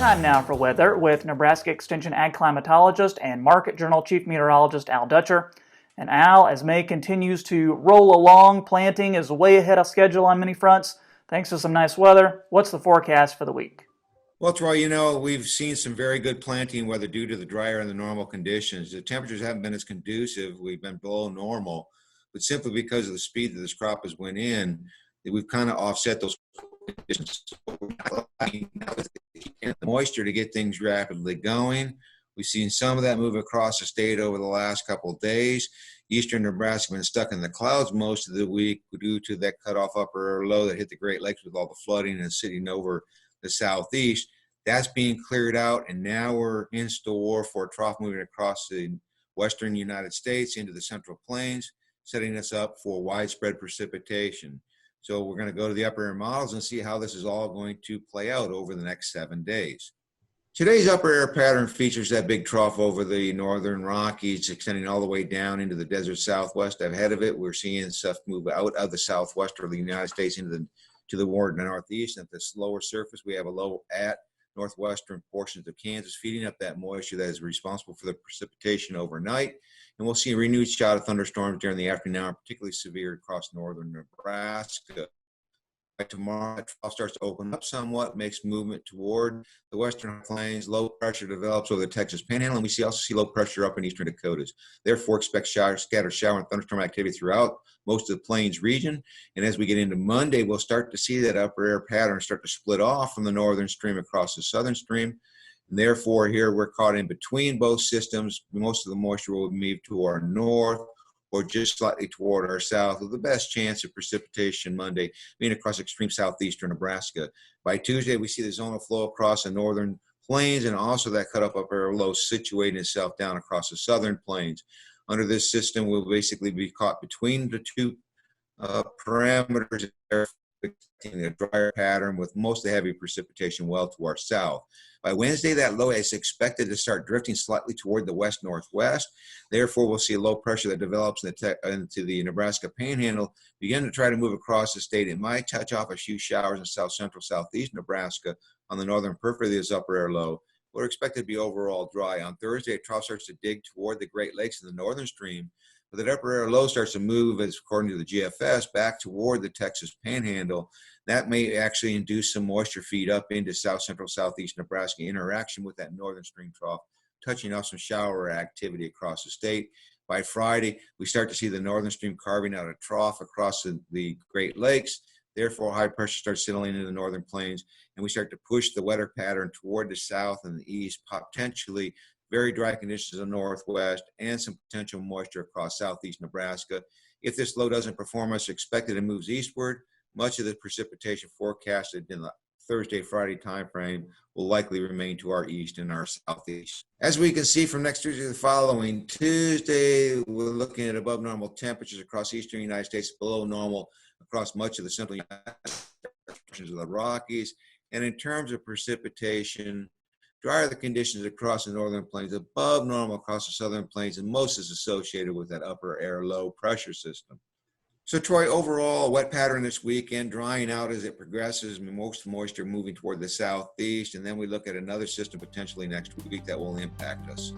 Time now for weather with Nebraska Extension Ag Climatologist and Market Journal Chief Meteorologist Al Dutcher. And Al, as May continues to roll along, planting is way ahead of schedule on many fronts. Thanks to some nice weather, what's the forecast for the week? Well, Troy, we've seen some very good planting weather due to the drier and the normal conditions. The temperatures haven't been as conducive. We've been below normal, but simply because of the speed that this crop has went in, we've kind of offset those conditions. And the moisture to get things rapidly going. We've seen some of that move across the state over the last couple of days. Eastern Nebraska has been stuck in the clouds most of the week due to that cutoff upper low that hit the Great Lakes with all the flooding and sitting over the southeast. That's being cleared out, and now we're in store for a trough moving across the western United States into the Central Plains, setting us up for widespread precipitation. So we're going to go to the upper air models and see how this is all going to play out over the next 7 days. Today's upper air pattern features that big trough over the northern Rockies, extending all the way down into the desert southwest. Ahead of it, we're seeing stuff move out of the southwest of the United States into the northeast. And at this lower surface, we have a low at northwestern portions of Kansas, feeding up that moisture that is responsible for the precipitation overnight. And we'll see a renewed shot of thunderstorms during the afternoon, particularly severe across northern Nebraska. By tomorrow, the trough starts to open up somewhat, makes movement toward the western plains. Low pressure develops over the Texas Panhandle, and we also see low pressure up in eastern Dakotas. Therefore, expect scattered shower and thunderstorm activity throughout most of the plains region. And as we get into Monday, we'll start to see that upper air pattern start to split off from the northern stream across the southern stream. And therefore, here we're caught in between both systems. Most of the moisture will move to our north or just slightly toward our south, with the best chance of precipitation Monday being across extreme southeastern Nebraska. By Tuesday, we see the zonal flow across the northern plains, and also that cutoff upper low situating itself down across the southern plains. Under this system, we'll basically be caught between the two parameters, a drier pattern with most of the heavy precipitation well to our south. By Wednesday, that low is expected to start drifting slightly toward the west-northwest. Therefore, we'll see a low pressure that develops into the Nebraska Panhandle begin to try to move across the state. It might touch off a few showers in south-central, southeast Nebraska on the northern periphery of this upper air low. We're expected to be overall dry. On Thursday, a trough starts to dig toward the Great Lakes in the northern stream, but that upper air low starts to move, as according to the GFS, back toward the Texas Panhandle. That may actually induce some moisture feed up into south-central, southeast Nebraska interaction with that northern stream trough, touching off some shower activity across the state. By Friday, we start to see the northern stream carving out a trough across the Great Lakes. Therefore, high pressure starts settling into the northern plains, and we start to push the weather pattern toward the south and the east, potentially very dry conditions in the northwest, and some potential moisture across southeast Nebraska. If this low doesn't perform as expected and moves eastward, much of the precipitation forecasted in the Thursday, Friday timeframe will likely remain to our east and our southeast. As we can see from next Tuesday to the following Tuesday, we're looking at above normal temperatures across eastern United States, below normal across much of the central United States of the Rockies. And in terms of precipitation, drier the conditions across the northern plains, above normal across the southern plains, and most is associated with that upper air low pressure system. So, Troy, overall, wet pattern this weekend, drying out as it progresses, most moisture moving toward the southeast, and then we look at another system potentially next week that will impact us.